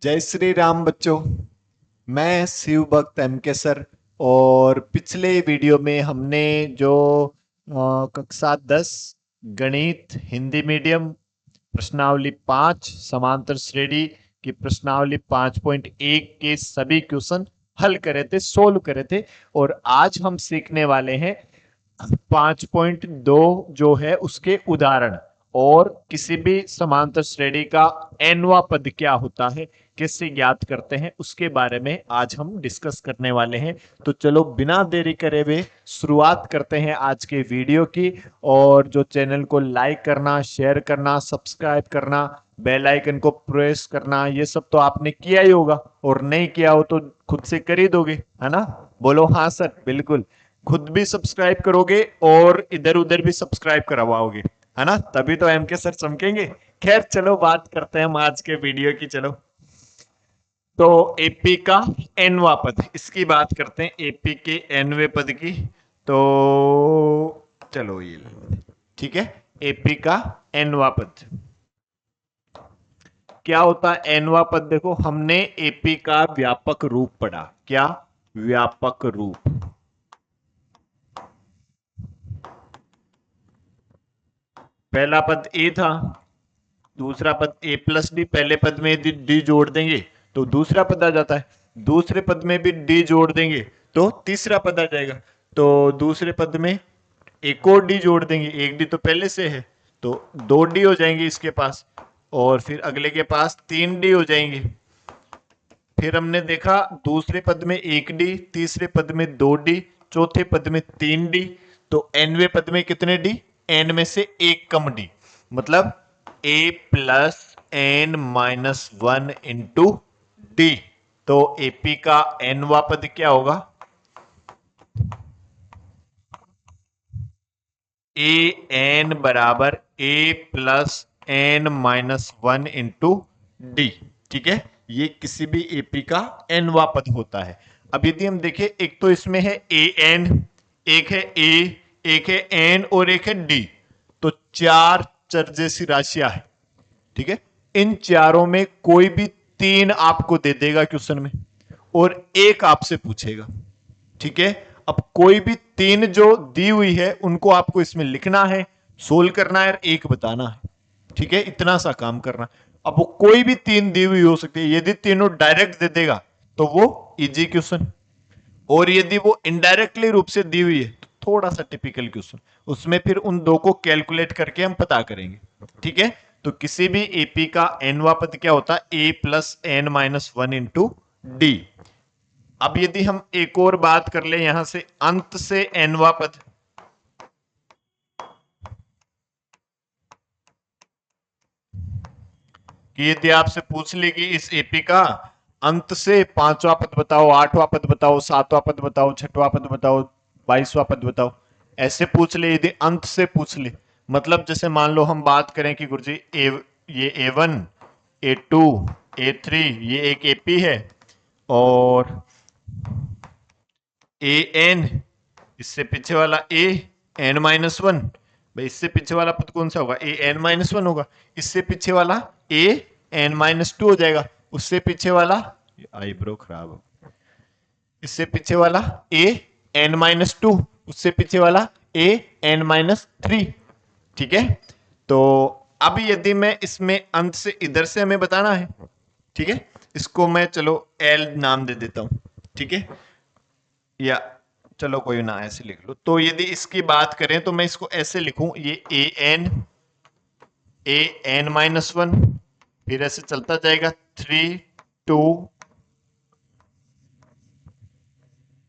जय श्री राम बच्चों। मैं शिव भक्त एम के सर। और पिछले वीडियो में हमने जो कक्षा 10 गणित हिंदी मीडियम प्रश्नावली 5 समांतर श्रेणी की प्रश्नावली 5.1 के सभी क्वेश्चन हल करे थे, सोल्व करे थे। और आज हम सीखने वाले हैं 5.2 जो है उसके उदाहरण, और किसी भी समांतर श्रेणी का nवा पद क्या होता है, कैसे ज्ञात करते हैं, उसके बारे में आज हम डिस्कस करने वाले हैं। तो चलो बिना देरी करे हुए शुरुआत करते हैं आज के वीडियो की। और जो चैनल को लाइक करना, शेयर करना, सब्सक्राइब करना, बेल आइकन को प्रेस करना, ये सब तो आपने किया ही होगा, और नहीं किया हो तो खुद से कर ही दोगे, है ना? बोलो हाँ सर। बिल्कुल, खुद भी सब्सक्राइब करोगे और इधर उधर भी सब्सक्राइब करवाओगे, है ना? तभी तो एम के सर चमकेंगे। खैर चलो बात करते हैं हम आज के वीडियो की। चलो तो एपी का एनवा पद, इसकी बात करते हैं, एपी के एनवे पद की। तो चलो ये ठीक है। एपी का एनवा पद क्या होता है? एनवा पद देखो, हमने एपी का व्यापक रूप पढ़ा। क्या व्यापक रूप? पहला पद ए था, दूसरा पद ए प्लस डी, पहले पद में यदि डी जोड़ देंगे तो दूसरा पद आ जाता है, दूसरे पद में भी डी जोड़ देंगे तो तीसरा पद आ जाएगा। तो दूसरे पद में एक और डी जोड़ देंगे, एक डी तो पहले से है तो दो डी हो जाएंगे इसके पास, और फिर अगले के पास तीन डी हो जाएंगे। फिर हमने देखा दूसरे पद में एक डी, तीसरे पद में दो डी, चौथे पद में तीन डी। तो एनवे पद में कितने डी? एन में से एक कम डी, मतलब A plus N minus one into D. तो एपी का एनवा पद क्या होगा? ए एन बराबर A plus N minus one into D. ठीक है, ये किसी भी एपी का एनवा पद होता है। अब यदि हम देखें, एक तो इसमें है ए एन, एक है ए, एक है एन और एक है डी। तो चार चर जैसी राशियां है। ठीक है, इन चारों में कोई भी तीन आपको दे देगा क्वेश्चन में, और एक आपसे पूछेगा। ठीक है, अब कोई भी तीन जो दी हुई है उनको आपको इसमें लिखना है, सोल्व करना है, एक बताना है। ठीक है, इतना सा काम करना। अब वो कोई भी तीन दी हुई हो सकती है, यदि तीनों डायरेक्ट दे देगा तो वो इजी क्वेश्चन, और यदि वो इनडायरेक्टली रूप से दी हुई है तो थोड़ा सा टिपिकल क्वेश्चन, उसमें फिर उन दो को कैलकुलेट करके हम पता करेंगे। ठीक है, तो किसी भी एपी का एनवा पद क्या होता है? A plus N minus one into D. अब यदि हम एक और बात कर ले यहां से, अंत से एनवा पद, कि यदि आपसे पूछ ले कि इस एपी का अंत से पांचवा पद बताओ, आठवां पद बताओ, सातवां पद बताओ, छठवां पद बताओ, 22वां पद बताओ, ऐसे पूछ ले, यदि अंत से पूछ ले, मतलब जैसे मान लो हम बात करें कि गुरुजी ये A1, A2, A3 ये एक एपी है, और AN इससे पीछे वाला AN माइनस वन, भाई इससे पीछे वाला पद कौन सा होगा? AN माइनस वन होगा। इससे पीछे वाला AN माइनस टू हो जाएगा, उससे पीछे वाला आईब्रो खराब हो, इससे पीछे वाला AN माइनस टू, उससे पीछे वाला AN माइनस थ्री। ठीक है, तो अब यदि मैं इसमें अंत से इधर से हमें बताना है, ठीक है, इसको मैं चलो L नाम दे देता हूं। ठीक है, या चलो कोई ना, ऐसे लिख लो। तो यदि इसकी बात करें तो मैं इसको ऐसे लिखूं, ये AN माइनस वन, फिर ऐसे चलता जाएगा 3 2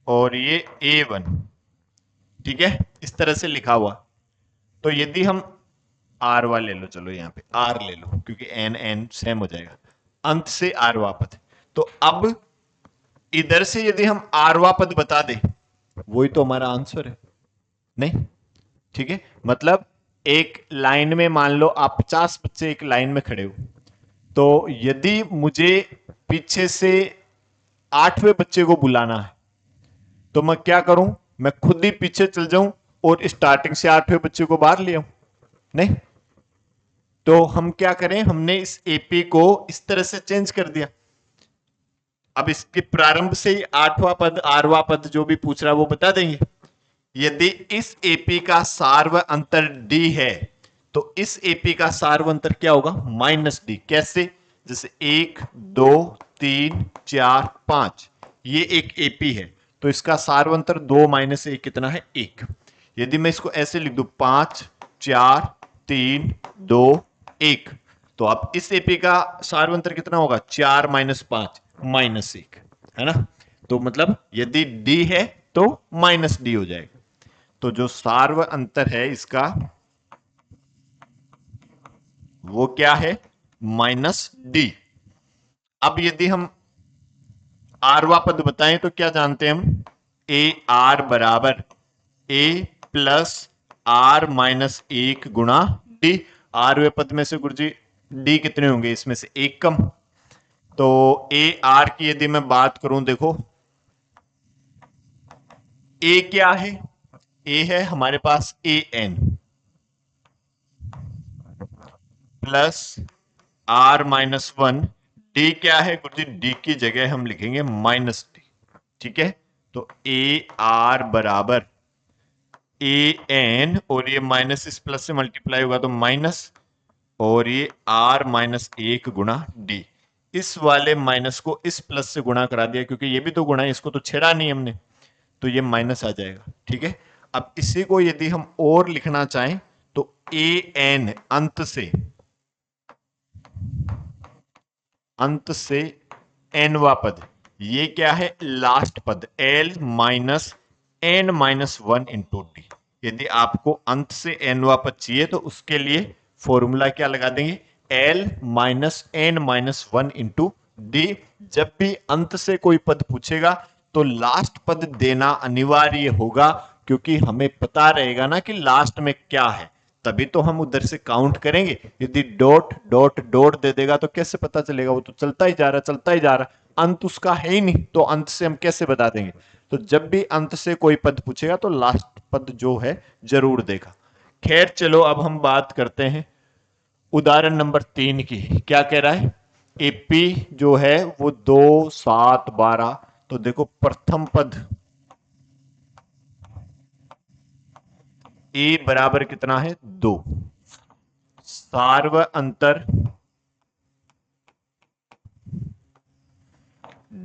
और ये A1। ठीक है, इस तरह से लिखा हुआ। तो यदि हम R ले लो, चलो यहाँ पे R ले लो, क्योंकि N सेम हो जाएगा, अंत से आरवा पद। तो अब इधर से यदि हम आरवा पद बता दे, वही तो हमारा आंसर है, नहीं? ठीक है, मतलब एक लाइन में मान लो आप 50 बच्चे एक लाइन में खड़े हो, तो यदि मुझे पीछे से 8वें बच्चे को बुलाना है तो मैं क्या करूं? मैं खुद ही पीछे चल जाऊं और स्टार्टिंग से 8वें बच्चे को बाहर ले आऊं? नहीं। तो हम क्या करें, हमने इस एपी को इस तरह से चेंज कर दिया। अब इसके प्रारंभ से ही आठवां पद आठवां पद जो भी पूछ रहा है वो बता देंगे। यदि इस एपी का सार्व अंतर डी है तो इस एपी का सार्व अंतर क्या होगा, माइनस डी। कैसे? जैसे 1 2 3 4 5 ये एक एपी है तो इसका सार्व अंतर 2 माइनस 1 कितना है, 1। यदि मैं इसको ऐसे लिख दूं 5 4 3 2 1 तो अब इस एपी का सार्व अंतर कितना होगा, 4 माइनस 5 माइनस 1, है ना। तो मतलब यदि डी है तो माइनस डी हो जाएगा। तो जो सार्व अंतर है इसका वो क्या है, माइनस डी। अब यदि हम आरवा पद बताएं तो क्या जानते हैं हम, ए आर बराबर ए प्लस आर माइनस 1 गुणा डी। आरवे पद में से गुरुजी डी कितने होंगे, इसमें से एक कम। तो ए आर की यदि मैं बात करूं, देखो ए क्या है, ए है हमारे पास A N plus R minus 1। D क्या है गुरुजी, डी की जगह हम लिखेंगे माइनस डी। ठीक है, तो ए आर बराबर ए एन और ये माइनस इस प्लस से मल्टीप्लाई होगा तो माइनस, और ये आर माइनस 1 गुणा डी। इस वाले माइनस को इस प्लस से गुणा करा दिया क्योंकि ये भी तो गुणा है, इसको तो छेड़ा नहीं हमने, तो ये माइनस आ जाएगा। ठीक है, अब इसी को यदि हम और लिखना चाहें तो ए एन अंत से एनवा पद, ये क्या है, लास्ट पद L minus N minus 1 into D. यदि आपको अंत से एनवा पद चाहिए तो उसके लिए फॉर्मूला क्या लगा देंगे, L minus N minus 1 into D. जब भी अंत से कोई पद पूछेगा तो लास्ट पद देना अनिवार्य होगा, क्योंकि हमें पता रहेगा ना कि लास्ट में क्या है, तभी तो हम उधर से काउंट करेंगे। यदि डॉट डॉट डॉट दे देगा तो कैसे पता चलेगा, वो तो चलता ही जा रहा चलता ही जा रहा, अंत उसका है ही नहीं, तो अंत से हम कैसे बता देंगे। तो जब भी अंत से कोई पद पूछेगा तो लास्ट पद जो है जरूर देगा। खैर चलो अब हम बात करते हैं उदाहरण नंबर 3 की। क्या कह रहा है, एपी जो है वो 2 7 12। तो देखो प्रथम पद ए बराबर कितना है, 2। सार्व अंतर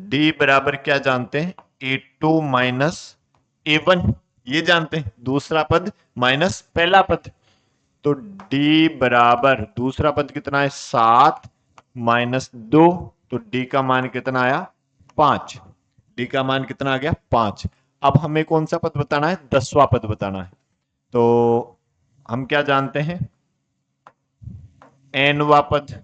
डी बराबर क्या जानते हैं, A2 माइनस A1, ये जानते हैं। दूसरा पद माइनस पहला पद, तो डी बराबर दूसरा पद कितना है, 7 माइनस 2, तो डी का मान कितना आया, 5। डी का मान कितना आ गया, 5। अब हमें कौन सा पद बताना है, 10वां पद बताना है। तो हम क्या जानते हैं, एनवा पद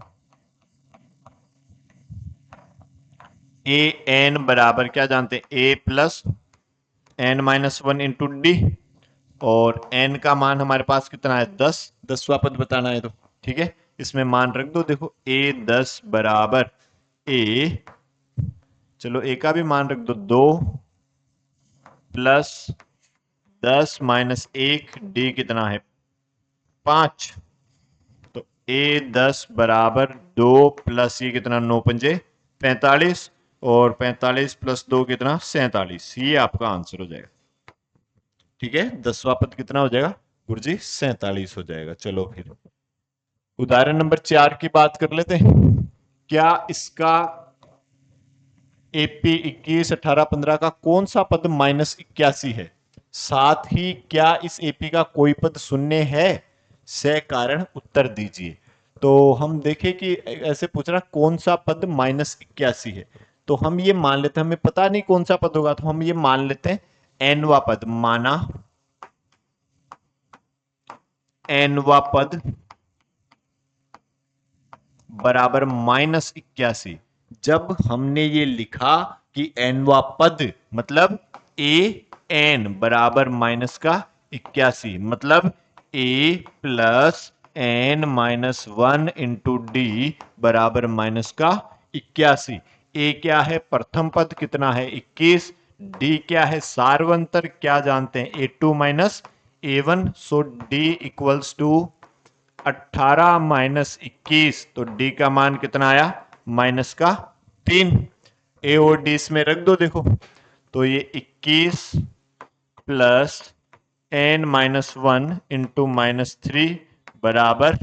ए एन बराबर क्या जानते हैं, A plus N minus 1 into D, और एन का मान हमारे पास कितना है, 10। 10वां पद बताना है तो ठीक है, इसमें मान रख दो। देखो ए 10 बराबर ए, चलो ए का भी मान रख दो, 2 प्लस 10 माइनस 1, डी कितना है, 5। तो ए 10 बराबर 2 प्लस ये कितना, 9 पंजे 45, और 45 प्लस 2 कितना, 47। ये आपका आंसर हो जाएगा। ठीक है, 10वां पद कितना हो जाएगा गुरुजी, 47 हो जाएगा। चलो फिर उदाहरण नंबर 4 की बात कर लेते हैं। क्या इसका एपी 21 18 15 का कौन सा पद माइनस 81 है, साथ ही क्या इस एपी का कोई पद शून्य है, से कारण उत्तर दीजिए। तो हम देखें कि ऐसे पूछ रहा कौन सा पद माइनस 81 है, तो हम ये मान लेते हैं, हमें पता नहीं कौन सा पद होगा, तो हम ये मान लेते हैं एनवा पद, माना एनवा पद बराबर माइनस 81। जब हमने ये लिखा कि एनवा पद मतलब ए एन बराबर माइनस का 81, मतलब A plus N minus 1 into D बराबर माइनस का 81। ए क्या है, प्रथम पद कितना है, 21। डी क्या है, सार्वंतर क्या जानते हैं, A2 minus A1। So D equals to 18 minus 21, तो डी का मान कितना आया, माइनस का 3। ए और डी इसमें रख दो। देखो तो ये 21 प्लस n माइनस 1 इंटू -3 बराबर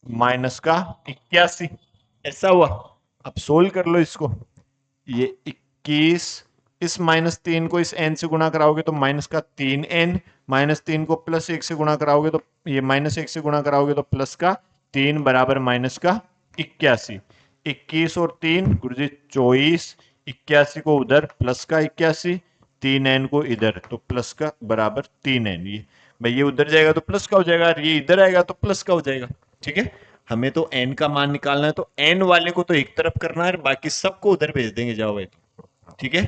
माइनस का 81, ऐसा हुआ। अब सोल्व कर लो इसको। ये 21, इस -3 को इस n से गुणा कराओगे तो माइनस का 3n, -3 को +1 से गुणा कराओगे तो ये -1 से गुणा कराओगे तो प्लस का 3 बराबर माइनस का 81। 21 और 3 गुरुजी 24, 81 को उधर प्लस का 81, 3n को इधर तो प्लस का बराबर 3n। ये भाई ये उधर जाएगा तो प्लस का हो जाएगा, ये इधर आएगा तो प्लस का हो जाएगा। ठीक है, हमें तो n का मान निकालना है, तो n वाले को तो एक तरफ करना है, बाकी सबको उधर भेज देंगे, जाओ भाई। ठीक है,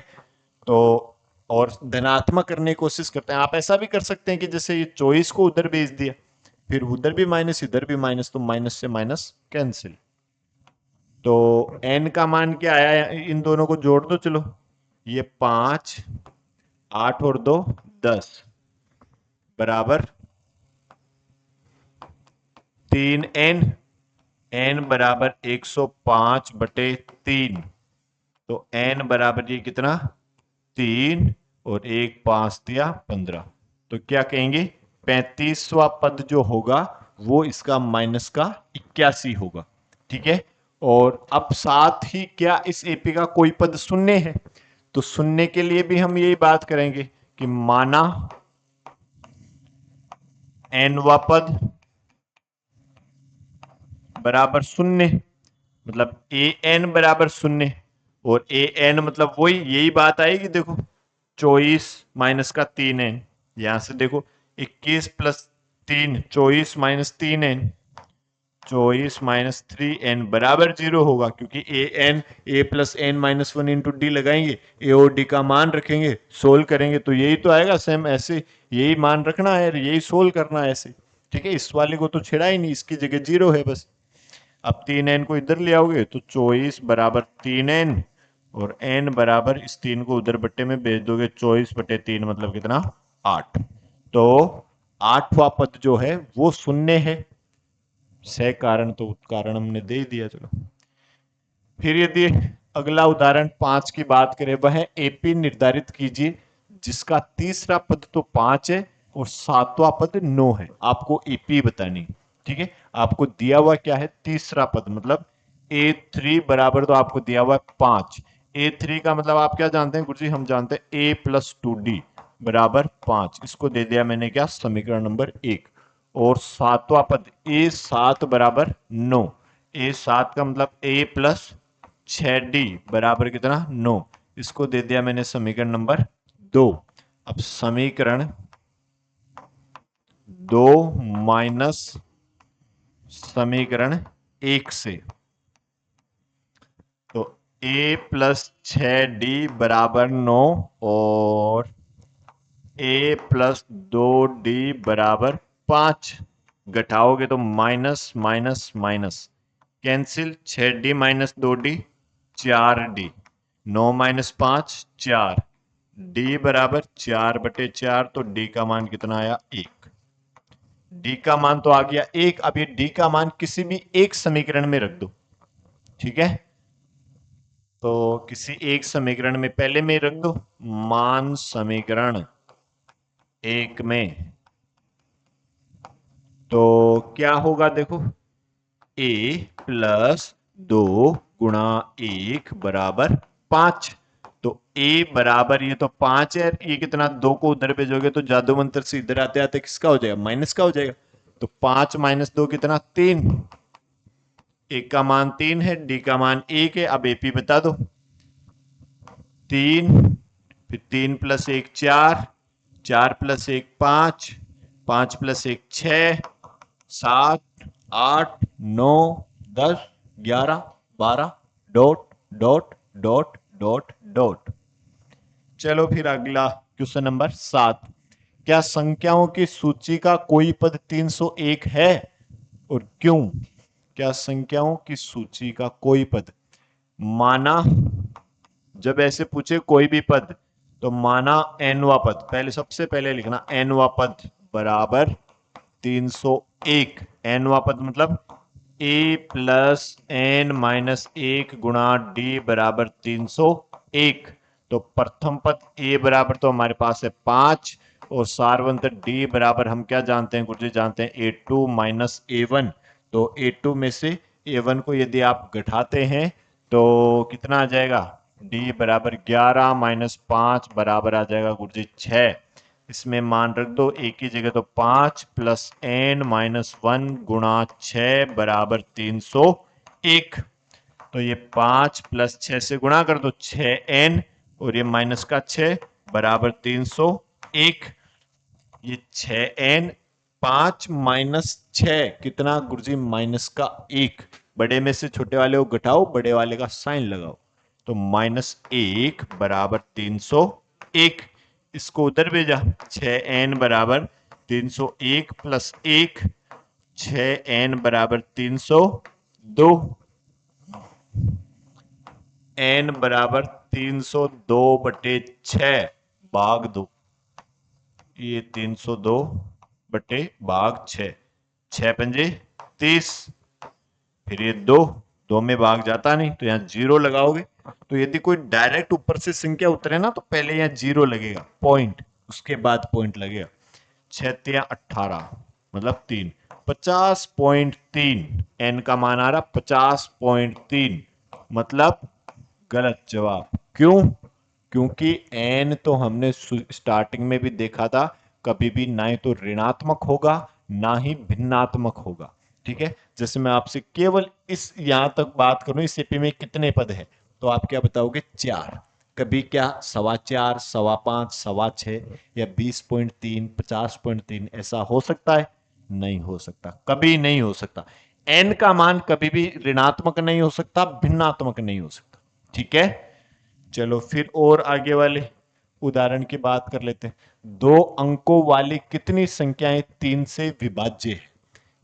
तो और धनात्मक करने की कोशिश करते हैं। आप ऐसा भी कर सकते हैं कि जैसे ये 24 को उधर भेज दिया, फिर उधर भी माइनस इधर भी माइनस, तो माइनस से माइनस कैंसिल। तो n का मान क्या आया, इन दोनों को जोड़ दो। चलो ये 5, 8 और 2 10 बराबर 3n, n बराबर 105/3, तो n बराबर ये कितना 3 और 1 5 दिया 15। तो क्या कहेंगे 35वां पद जो होगा वो इसका माइनस का 81 होगा। ठीक है, और अब साथ ही क्या इस एपी का कोई पद शून्य है, तो शून्य के लिए भी हम यही बात करेंगे कि माना nवा पद बराबर शून्य, मतलब ए एन बराबर शून्य, और ए एन मतलब वही यही बात आएगी। देखो 24 माइनस का 3n, यहां से देखो 21 plus 3 24 minus 3n, 24 minus 3n बराबर 0 होगा, क्योंकि A N A plus N minus 1 into D लगाएंगे, ए और डी का मान रखेंगे, सोल्व करेंगे तो यही तो आएगा सेम। ऐसे यही मान रखना है, यही सोल्व करना है ऐसे। ठीक है, इस वाले को तो छेड़ा ही नहीं, इसकी जगह 0 है बस। अब 3n को इधर ले आओगे तो 24 बराबर 3n, और n बराबर इस 3 को उधर बट्टे में भेज दोगे, 24/3 मतलब कितना 8। तो 8वां पद जो है वो शून्य है। सह कारण तो उत्कारण हमने दे ही दिया। चलो फिर यदि अगला उदाहरण 5 की बात करें, वह एपी निर्धारित कीजिए जिसका तीसरा पद तो 5 है और 7वां पद 9 है। आपको एपी बतानी। ठीक है, आपको दिया हुआ क्या है तीसरा पद, मतलब A3 बराबर तो आपको दिया हुआ है 5। A3 का मतलब आप क्या जानते हैं गुरुजी, हम जानते हैं A+2D बराबर 5। इसको दे दिया मैंने क्या समीकरण नंबर 1। और 7वां पद A7 बराबर 9, A7 का मतलब A+6D बराबर कितना 9, इसको दे दिया मैंने समीकरण नंबर 2। अब समीकरण 2 माइनस समीकरण 1 से, तो A+6D बराबर 9 और A+2D बराबर 5, घटाओगे तो minus minus minus cancel, 6D minus 2D 4D, 9 minus 5 4, D बराबर 4/4, तो D का मान कितना आया 1। D का मान तो आ गया 1। अब ये D का मान किसी भी एक समीकरण में रख दो। ठीक है, तो किसी एक समीकरण में पहले में रख दो, मान समीकरण 1 में, तो क्या होगा देखो A+2 गुणा 1 बराबर 5। तो A बराबर ये तो 5 है, ये कितना 2 को उधर भेजोगे तो जादू मंत्र से इधर आते आते किसका हो जाएगा माइनस का हो जाएगा। तो 5 माइनस 2 कितना 3, एक का मान 3 है, डी का मान 1 है। अब एपी बता दो। 3, फिर 3 + 1 4, 4 + 1 5, 5 + 1 6, 7 8 9 10 11 12 dot dot dot dot dot. चलो फिर अगला क्वेश्चन नंबर 7। क्या संख्याओं की सूची का कोई पद 301 है और क्यों? क्या संख्याओं की सूची का कोई पद, माना जब ऐसे पूछे कोई भी पद, तो माना nवा पद, पहले सबसे पहले लिखना nवा पद बराबर 301। nवा पद मतलब ए प्लस एन माइनस एक गुणा डी बराबर 301। तो प्रथम पद ए बराबर तो हमारे पास है 5 और सारवंत डी बराबर हम क्या जानते हैं गुरुजी, जानते हैं A2 माइनस A1। तो A2 में से A1 को यदि आप घटाते हैं तो कितना आ जाएगा, डी बराबर 11 माइनस 5 बराबर आ जाएगा गुरुजी 6। इसमें मान रख दो एक ही जगह, तो 5 प्लस एन माइनस 1 गुणा 6 बराबर 301। तो ये 5 प्लस 6 से गुणा कर दो 6n और ये माइनस का 6 बराबर 301। ये 6n, 5 माइनस 6 कितना गुरुजी, माइनस का 1। बड़े में से छोटे वाले को घटाओ, बड़े वाले का साइन लगाओ, तो माइनस 1 बराबर 301। इसको उधर भेजा, 6n बराबर 301 प्लस 1, 6n बराबर 302, n बराबर 302 बटे 6 भाग 2। ये 302 बटे भाग 6, 6 पंजे 30, फिर ये 2, 2 में भाग जाता नहीं तो यहाँ जीरो लगाओगे। तो यदि कोई डायरेक्ट ऊपर से संख्या उतरे ना तो पहले यहाँ जीरो लगेगा पॉइंट, उसके बाद पॉइंट लगेगा। 6 18 मतलब 3, 50.3 एन का मान आ रहा 50.3, मतलब गलत जवाब। क्यों? क्योंकि एन तो हमने स्टार्टिंग में भी देखा था, कभी भी ना ही तो ऋणात्मक होगा ना ही भिन्नात्मक होगा। ठीक है, जैसे मैं आपसे केवल इस यहां तक बात करूं, इस एपी में कितने पद है, तो आप क्या बताओगे, 4। कभी क्या 4.25, 5.25, 6.25 या 20.3, 50.3 ऐसा हो सकता है? नहीं हो सकता, कभी नहीं हो सकता। एन का मान कभी भी ऋणात्मक नहीं हो सकता, भिन्नात्मक नहीं हो सकता। ठीक है, चलो फिर और आगे वाले उदाहरण की बात कर लेते हैं। 2 अंकों वाली कितनी संख्याएं 3 से विभाज्य है?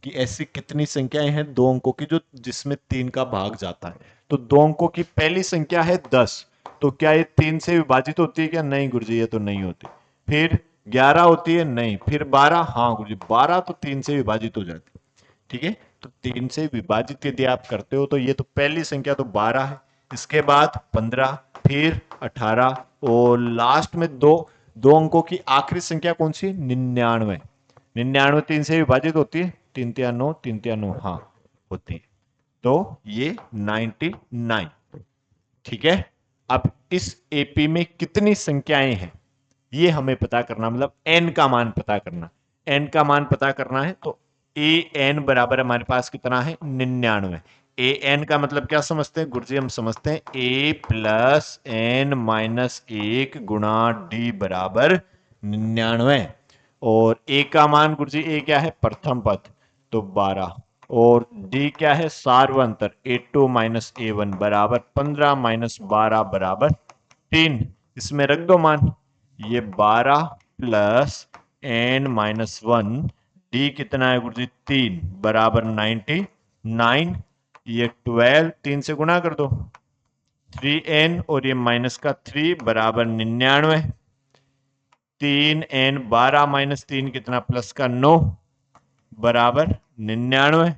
कि ऐसी कितनी संख्याएं हैं 2 अंकों की जो जिसमें 3 का भाग जाता है? तो 2 अंकों की पहली संख्या है 10, तो क्या ये 3 से विभाजित होती है क्या? नहीं गुरुजी, ये तो नहीं होती। फिर 11 होती है? नहीं। फिर 12? हाँ गुरुजी, 12 तो 3 से विभाजित हो जाती है। ठीक है, तो 3 से विभाजित यदि आप करते हो तो ये तो पहली संख्या तो 12 है, इसके बाद 15, फिर 18 और लास्ट में दो दो अंकों की आखिरी संख्या कौन सी? 99। 99 3 से विभाजित होती है, 3 तिया 9, 3 तिया 9, हाँ होती है। तो ये 99। ठीक है, अब इस एपी में कितनी संख्याएं हैं ये हमें पता करना, मतलब एन का मान पता करना। एन का मान पता करना है तो ए एन बराबर हमारे पास कितना है? 99। ए एन का मतलब क्या समझते हैं गुरुजी? हम समझते हैं ए प्लस एन माइनस 1 गुणा डी बराबर 99। और ए का मान गुरुजी, ए क्या है? प्रथम पद, तो 12। और डी क्या है? सार्वंतर, A2 माइनस A1 बराबर 15 माइनस 12 बराबर 3। इसमें रख दो मान, ये 12 प्लस एन माइनस 1, डी कितना है गुरुजी? 3 बराबर 99। ये 12 3 से गुणा कर दो, 3n और ये माइनस का 3 बराबर 99। 3n 12 माइनस 3 कितना? प्लस का 9 बराबर 99।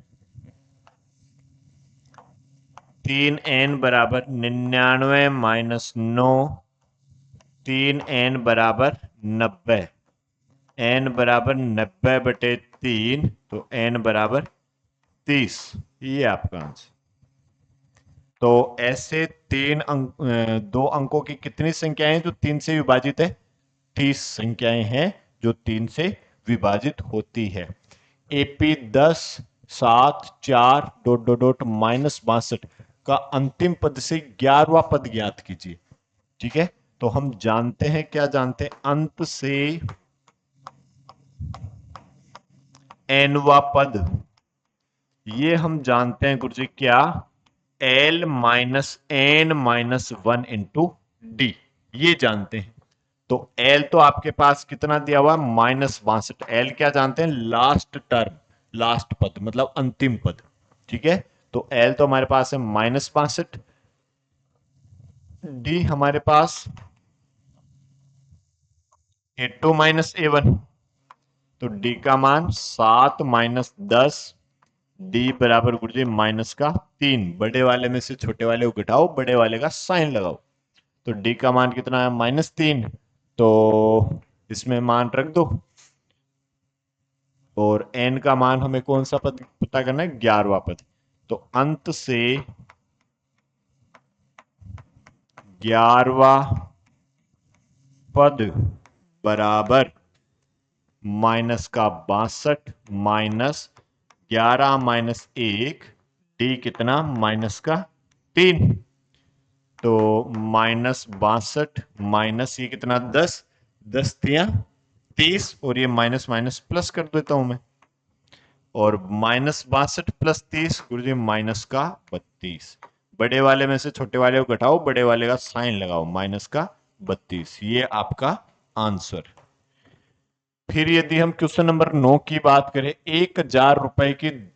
3n बराबर 99 माइनस 9, 3n बराबर 90। n बराबर 90 बटे 3, तो n बराबर 30। ये आपका आंसर। तो ऐसे 2 अंकों की कितनी संख्याएं जो 3 से विभाजित है? 30 संख्याएं हैं जो 3 से विभाजित होती है। AP 10 7 4 dot dot dot minus 62 का अंतिम पद से 11वां पद ज्ञात कीजिए। ठीक है, तो हम जानते हैं, क्या जानते हैं? अंत से एनवा पद, ये हम जानते हैं गुरुजी क्या? L minus N minus 1 into D, ये जानते हैं। तो एल तो आपके पास कितना दिया हुआ? -62। एल क्या जानते हैं? लास्ट टर्म, लास्ट पद मतलब अंतिम पद। ठीक है, तो एल तो हमारे पास है -62, डी हमारे पास A2 माइनस A1, तो डी का मान 7 माइनस 10 डी बराबर गुरुजी माइनस का 3, बड़े वाले में से छोटे वाले को घटाओ, बड़े वाले का साइन लगाओ। तो डी का मान कितना है -3, तो इसमें मान रख दो और एन का मान हमें कौन सा पद पता करना है 11वां पद। तो अंत से 11वां पद बराबर माइनस का 62 माइनस 11 माइनस 1, डी कितना माइनस का 3, तो -62 माइनस ये कितना 10, 10 तिया 30 और ये माइनस माइनस प्लस कर देता हूं मैं, और -62 प्लस 30 गुरुजी माइनस का 32, बड़े वाले में से छोटे वाले को घटाओ, बड़े वाले का साइन लगाओ, माइनस का 32, ये आपका आंसर। फिर यदि हम क्वेश्चन नंबर 9 की बात करें, 1000 रुपए की,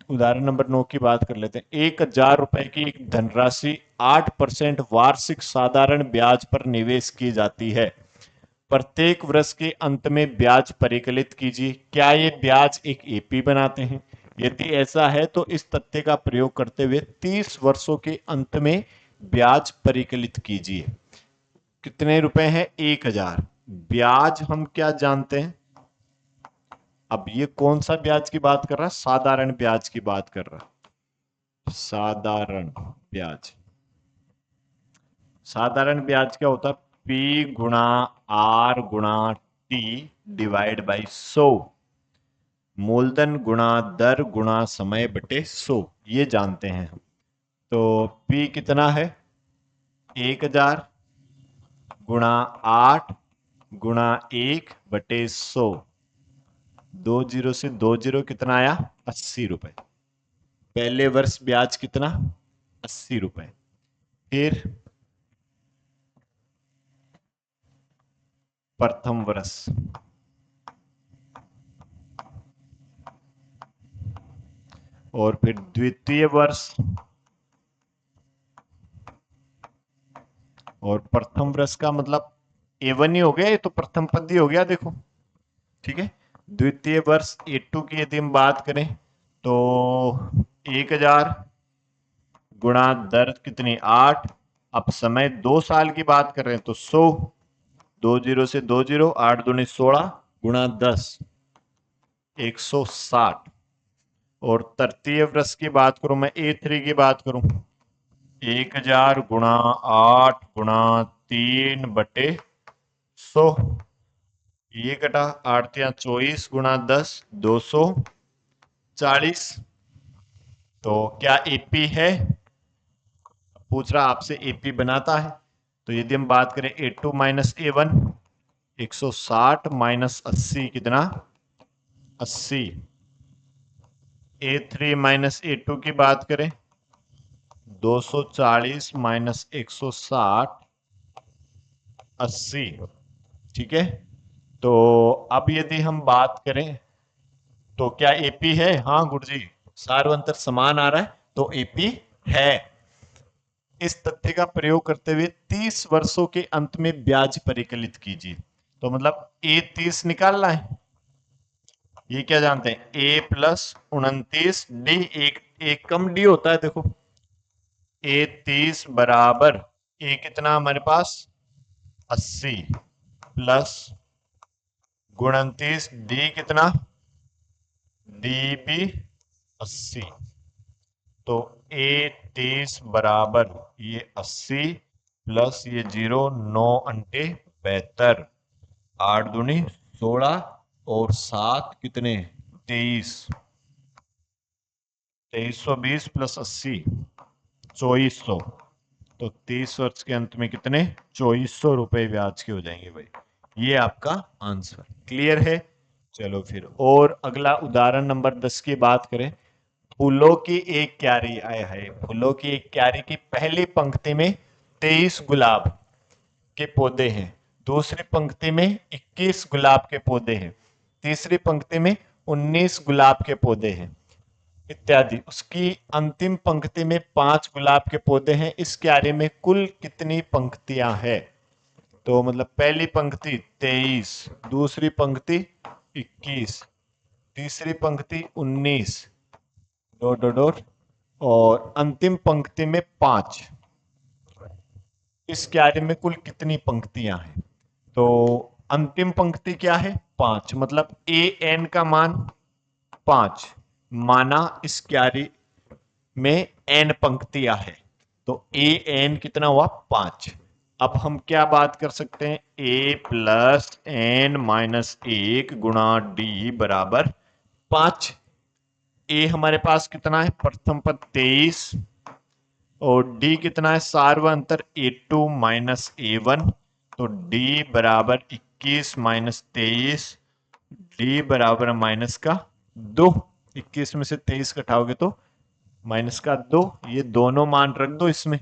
उदाहरण नंबर 9 की बात कर लेते हैं। 1000 रुपए की एक धनराशि 8% वार्षिक साधारण ब्याज पर निवेश की जाती है। प्रत्येक वर्ष के अंत में ब्याज परिकलित कीजिए। क्या ये ब्याज एक एपी बनाते हैं? यदि ऐसा है तो इस तथ्य का प्रयोग करते हुए 30 वर्षों के अंत में ब्याज परिकलित कीजिए। कितने रुपए हैं? 1000। ब्याज हम क्या जानते हैं? अब ये कौन सा ब्याज की बात कर रहा है? साधारण ब्याज की बात कर रहा है। साधारण ब्याज, साधारण ब्याज क्या होता है? पी गुणा आर गुणा टी डिवाइड बाई 100, मूलधन गुणा दर गुणा समय बटे 100, ये जानते हैं हम। तो पी कितना है? 1000 गुणा 8 गुणा 1 बटे 100, 2 जीरो से 2 जीरो कितना आया? 80 रुपए। पहले वर्ष ब्याज कितना? 80 रुपए। फिर प्रथम वर्ष, और फिर द्वितीय वर्ष, और प्रथम वर्ष का मतलब A1 ही हो गया, ये तो प्रथम पद ही हो गया देखो, ठीक है। द्वितीय वर्ष A2 की यदि हम बात करें तो 1000 गुणा दर कितनी? 8, अब समय 2 साल की बात कर रहे हैं तो 100, 2 जीरो से 2 जीरो, 8 दूनी 16 गुणा 10, 160। और तृतीय वर्ष की बात करूं, मैं A3 की बात करूं, 1000 गुणा 8 गुणा 3 बटे 100, ये कटा 8 या 24 गुणा 10 240। तो क्या एपी है? पूछ रहा आपसे एपी बनाता है। तो यदि हम बात करें A2 माइनस A1, 160 माइनस 80 कितना? 80। A3 माइनस A2 की बात करें 240 माइनस 160, 80, ठीक है। तो अब यदि हम बात करें तो क्या एपी है? हाँ गुरुजी, सार्वंतर समान आ रहा है तो एपी है। इस तथ्य का प्रयोग करते हुए 30 वर्षों के अंत में ब्याज परिकलित कीजिए। तो मतलब ए 30 निकालना है, ये क्या जानते हैं? ए प्लस 29 डी, एक कम डी होता है देखो, ए 30 बराबर ए कितना हमारे पास 80 प्लस गुणनतीस डी कितना? डी भी 80, तो ए 30 बराबर ये 80 प्लस ये 0, 9 अंटे 72, 8 दूनी 16 और 7 कितने? 23, 2320 प्लस 80 2400, तो 30 वर्ष के अंत में कितने? 2400 रुपए ब्याज के हो जाएंगे भाई। ये आपका आंसर क्लियर है। चलो फिर और अगला उदाहरण नंबर 10 की बात करें। फूलों की एक क्यारी आए है, फूलों की एक क्यारी की पहली पंक्ति में 23 गुलाब के पौधे हैं, दूसरी पंक्ति में 21 गुलाब के पौधे हैं, तीसरी पंक्ति में 19 गुलाब के पौधे हैं इत्यादि। उसकी अंतिम पंक्ति में 5 गुलाब के पौधे हैं। इस क्यारी में कुल कितनी पंक्तियां हैं? तो मतलब पहली पंक्ति 23, दूसरी पंक्ति 21, तीसरी पंक्ति 19, डॉट डॉट डॉट, और अंतिम पंक्ति में 5। इस क्यारी में कुल कितनी पंक्तियां हैं? तो अंतिम पंक्ति क्या है? 5, मतलब ए एन का मान 5 माना इस क्यारी में एन पंक्तियां है, तो ए एन कितना हुआ? 5। अब हम क्या बात कर सकते हैं? ए प्लस एन माइनस 1 गुणा डी बराबर 5। ए हमारे पास कितना है? प्रथम पद 23, और डी कितना है? सार्वअंतर A2 माइनस A1, तो डी बराबर 21 माइनस 23, डी बराबर माइनस का 2। 21 में से 23 घटाओगे तो माइनस का 2। ये दोनों मान रख दो इसमें।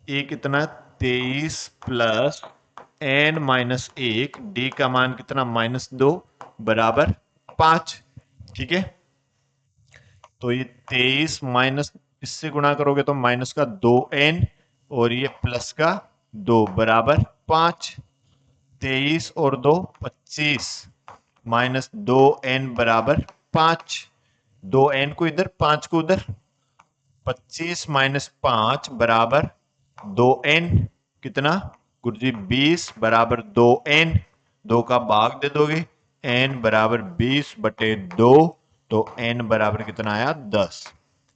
ए कितना? 23 प्लस एन माइनस 1, डी का मान कितना? माइनस 2 बराबर 5। ठीक है, तो ये 23 माइनस इससे गुणा करोगे तो माइनस का 2n, और ये प्लस का 2 बराबर 5। 23 और 2 25, माइनस 2n बराबर 5। 2n को इधर, 5 को उधर, 25 माइनस 5 बराबर 2n। कितना गुरुजी? 20 बराबर 2n। 2 का भाग दे दोगे, n बराबर 20 बटे 2, तो n बराबर कितना आया? 10।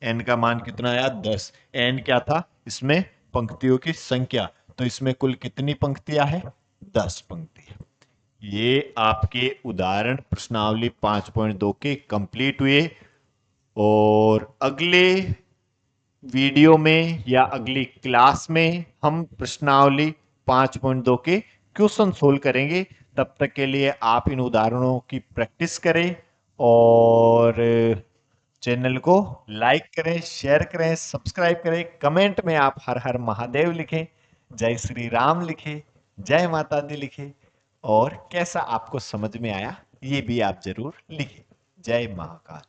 n का मान कितना आया? 10। n क्या था? इसमें पंक्तियों की संख्या, तो इसमें कुल कितनी पंक्तियां हैं? 10 पंक्तियां। ये आपके उदाहरण प्रश्नावली 5.2 के कंप्लीट हुए, और अगले वीडियो में या अगली क्लास में हम प्रश्नावली 5.2 के क्वेश्चन सोल्व करेंगे। तब तक के लिए आप इन उदाहरणों की प्रैक्टिस करें, और चैनल को लाइक करें, शेयर करें, सब्सक्राइब करें। कमेंट में आप हर हर महादेव लिखें, जय श्री राम लिखें, जय माता दी लिखें, और कैसा आपको समझ में आया ये भी आप जरूर लिखें। जय महाकाल।